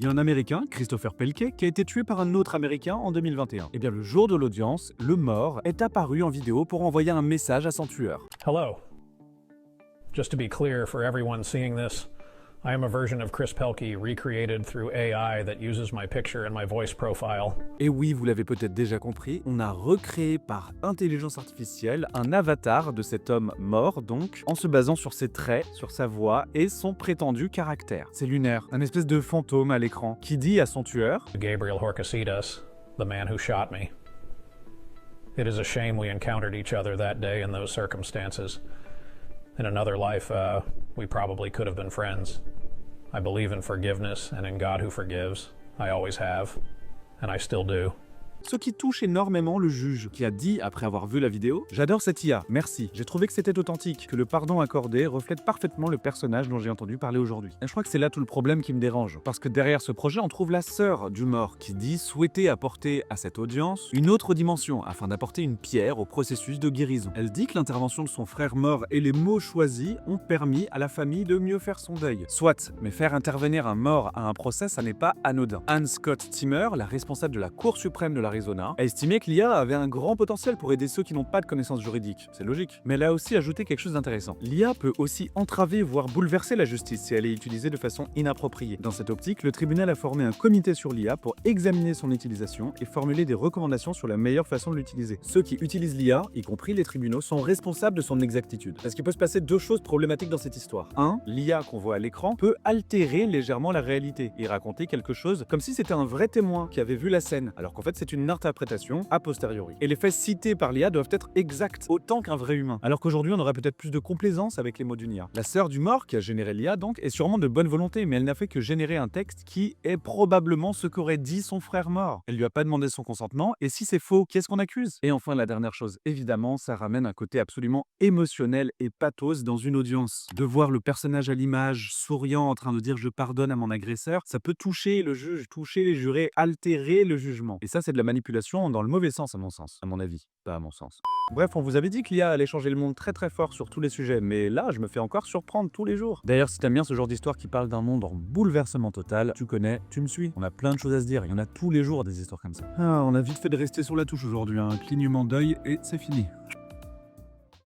Il y a un Américain, Christopher Pelkey, qui a été tué par un autre Américain en 2021. Et bien le jour de l'audience, le mort est apparu en vidéo pour envoyer un message à son tueur. Hello. Just to be clear for everyone seeing this, I am a version of Chris Pelkey recreated through AI that uses my picture and my voice profile. Et oui, vous l'avez peut-être déjà compris, on a recréé par intelligence artificielle un avatar de cet homme mort, donc, en se basant sur ses traits, sur sa voix et son prétendu caractère. C'est lunaire, un espèce de fantôme à l'écran, qui dit à son tueur Gabriel Horcasitas, the man who shot me. It is a shame we encountered each other that day in those circumstances. In another life, we probably could have been friends. I believe in forgiveness and in God who forgives. I always have, and I still do. Ce qui touche énormément le juge, qui a dit, après avoir vu la vidéo, « J'adore cette IA, merci. J'ai trouvé que c'était authentique, que le pardon accordé reflète parfaitement le personnage dont j'ai entendu parler aujourd'hui. » Et je crois que c'est là tout le problème qui me dérange. Parce que derrière ce projet, on trouve la sœur du mort, qui dit souhaiter apporter à cette audience une autre dimension, afin d'apporter une pierre au processus de guérison. Elle dit que l'intervention de son frère mort et les mots choisis ont permis à la famille de mieux faire son deuil. Soit, mais faire intervenir un mort à un procès, ça n'est pas anodin. Anne Scott Timmer, la responsable de la Cour suprême de l'Arizona, a estimé que l'IA avait un grand potentiel pour aider ceux qui n'ont pas de connaissances juridiques. C'est logique. Mais elle a aussi ajouté quelque chose d'intéressant. L'IA peut aussi entraver, voire bouleverser la justice si elle est utilisée de façon inappropriée. Dans cette optique, le tribunal a formé un comité sur l'IA pour examiner son utilisation et formuler des recommandations sur la meilleure façon de l'utiliser. Ceux qui utilisent l'IA, y compris les tribunaux, sont responsables de son exactitude. Parce qu'il peut se passer deux choses problématiques dans cette histoire. 1. L'IA qu'on voit à l'écran peut altérer légèrement la réalité et raconter quelque chose comme si c'était un vrai témoin qui avait vu la scène, alors qu'en fait c'est une interprétation a posteriori. Et les faits cités par l'IA doivent être exacts, autant qu'un vrai humain. Alors qu'aujourd'hui, on aurait peut-être plus de complaisance avec les mots d'une IA. La sœur du mort, qui a généré l'IA donc, est sûrement de bonne volonté, mais elle n'a fait que générer un texte qui est probablement ce qu'aurait dit son frère mort. Elle lui a pas demandé son consentement, et si c'est faux, qu'est-ce qu'on accuse? Et enfin, la dernière chose, évidemment, ça ramène un côté absolument émotionnel et pathos dans une audience. De voir le personnage à l'image, souriant, en train de dire « je pardonne à mon agresseur », ça peut toucher le juge, toucher les jurés, altérer le jugement. Et ça, c'est de la manipulation dans le mauvais sens, à mon sens. À mon avis, pas à mon sens. Bref, on vous avait dit que l'IA allait changer le monde très très fort sur tous les sujets, mais là, je me fais encore surprendre tous les jours. D'ailleurs, si t'aimes bien ce genre d'histoire qui parle d'un monde en bouleversement total, tu connais, tu me suis. On a plein de choses à se dire, il y en a tous les jours des histoires comme ça. Ah, on a vite fait de rester sur la touche aujourd'hui, un clignement d'œil et c'est fini.